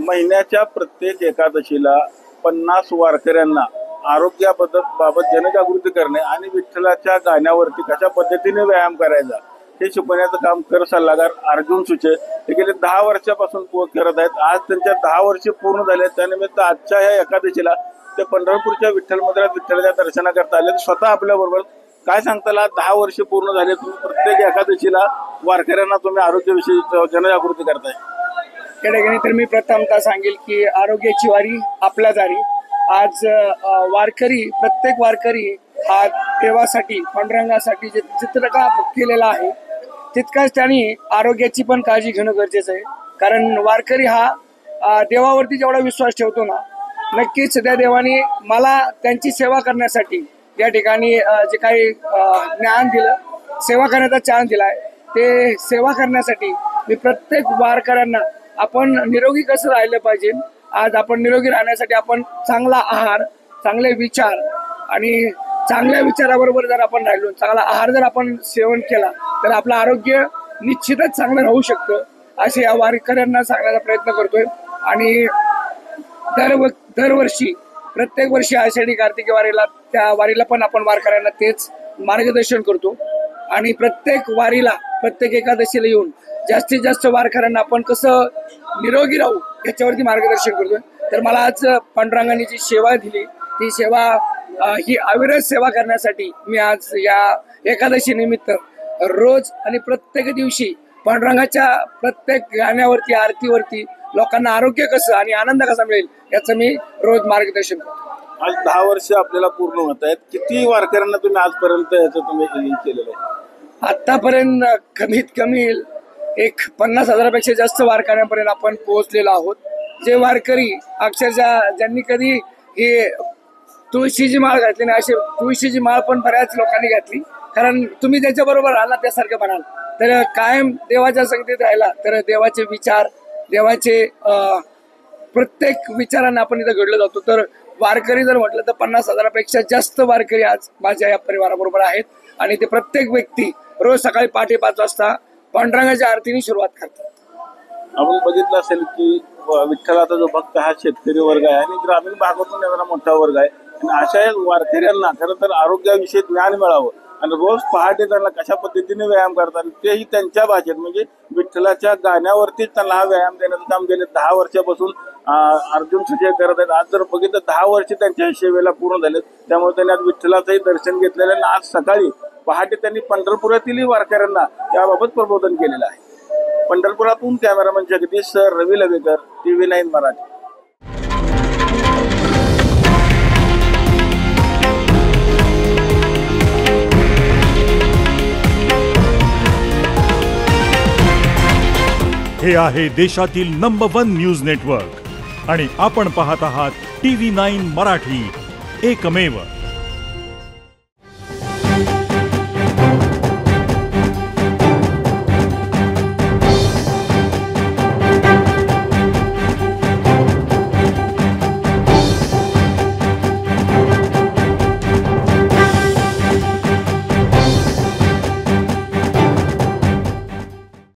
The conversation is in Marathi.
महिन्याच्या प्रत्येक एकादशीला 50 वारकऱ्यांना आरोग्याबाबत जनजागृती करणे आणि विठ्ठलाच्या गाण्यावरती कशा पद्धतीने व्यायाम करायचा हे शिकवण्याचं काम कर सल्लागार अर्जुन सुचे हे गेले 10 वर्षापासून करत आहेत। आज त्यांच्या 10 वर्षे पूर्ण झाले। त्यानिमित्त आजच्या या एकादशीला ते पंढरपूरच्या विठ्ठल मंदिरात विठ्ठलाच्या दर्शनाकरता आले। स्वतः आपल्या बरोबर काय सांगताल, 10 वर्ष पूर्ण झाले, तुम्ही प्रत्येक एकादशीला वारकऱ्यांना तुम्ही आरोग्याविषयी जनजागृती करताय। केडे तर मी प्रथमतः सांगेल की आरोग्याची वारी आपल्या दारी। आज वारकरी, प्रत्येक वारकरी हा देवासाठी, पांडुरंगासाठी जितकं केलेला आहे तितकाच त्यांनी आरोग्याची पण काळजी घेणं गरजेचं आहे। कारण वारकरी हा देवावरती जेवढा विश्वास ठेवतो ना, नक्कीच त्या देवाने मला त्यांची सेवा करण्यासाठी या ठिकाणी जे काही ज्ञान दिलं, सेवा करण्याचा चान्स दिलाय, ते सेवा करण्यासाठी मी प्रत्येक वारकऱ्यांना आपण निरोगी कसं राहिलं पाहिजे, आज आपण निरोगी राहण्यासाठी आपण चांगला आहार, चांगले विचार आणि चांगल्या विचाराबरोबर जर आपण राहिलो, चांगला आहार जर आपण सेवन केला तर आपलं आरोग्य निश्चितच चांगलं राहू शकतं, असे या वारकऱ्यांना सांगण्याचा प्रयत्न करतोय। आणि दरवर्षी प्रत्येक वर्षी आषाढी कार्तिकी वारीला, त्या वारीला पण आपण वारकऱ्यांना तेच मार्गदर्शन करतो। आणि प्रत्येक वारीला, प्रत्येक एकादशीला येऊन जास्तीत जास्त वारकऱ्यांना आपण कसं निरोगी राहू याच्यावरती मार्गदर्शन करतोय। तर मला आज पांडुरंगाने जी सेवा दिली, ती सेवा ही अविरत सेवा करण्यासाठी मी आज या एकादशी निमित्त रोज आणि प्रत्येक दिवशी पांडुरंगाच्या प्रत्येक गाण्यावरती, आरतीवरती लोकांना आरोग्य कसं आणि आनंद कसा मिळेल याचं मी रोज मार्गदर्शन करतो। आज 10 वर्ष आपल्याला पूर्ण होत आहेत। किती वारकऱ्यांना तुम्ही आजपर्यंत याचं तुम्ही केलेलं आहे? आतापर्यंत कमीत कमी एक 50,000पेक्षा जास्त वारकऱ्यांपर्यंत आपण पोहोचलेलो आहोत। जे वारकरी अक्षरशः ज्यांनी कधी हे तुळशीची माळ घातली नाही, अशी तुळशीची माळ पण बऱ्याच लोकांनी घातली। कारण तुम्ही त्याच्याबरोबर राहिला, त्यासारखं म्हणाल तर कायम देवाच्या संगतीत राहिला तर देवाचे विचार, देवाचे प्रत्येक विचारांना आपण इथं घडलं जातो। तर वारकरी जर म्हटलं तर 50,000पेक्षा जास्त वारकरी आज माझ्या या परिवाराबरोबर आहेत। आणि ते प्रत्येक व्यक्ती रोज सकाळी पहाटे 5 वाजता पांडुरंगाच्या आरतीने सुरुवात करतात। आपण बघितलं असेल की विठ्ठलाचा जो भक्त हा शेतकरी वर्ग आहे आणि ग्रामीण भागातून येणारा मोठा वर्ग आहे। आणि अशा वारकऱ्यांना खरं तर आरोग्याविषयी ज्ञान मिळावं आणि रोज पहाटे त्यांना कशा पद्धतीने व्यायाम करतात तेही त्यांच्या भाषेत, म्हणजे विठ्ठलाच्या गाण्यावरतीच त्यांना हा व्यायाम देण्याचं काम गेले 10 वर्षापासून अर्जुन सुचे करत आहेत। आज जर बघितलं 10 वर्ष त्यांच्या सेवेला पूर्ण झालेत, त्यामुळे त्यांनी आज विठ्ठलाचंही दर्शन घेतलेलं आहे। आज सकाळी पहाटे त्यांनी पंढरपुरातील वारकऱ्यांना याबाबत प्रबोधन केलेलं आहे। पंढरपुरातून कॅमेरामन जगदीश सर, रवी लवेकर, TV9 मराठी। हे आहे देशातील नंबर 1 न्यूज नेटवर्क आणि आपण पाहत आहात TV9 मराठी, एकमेव।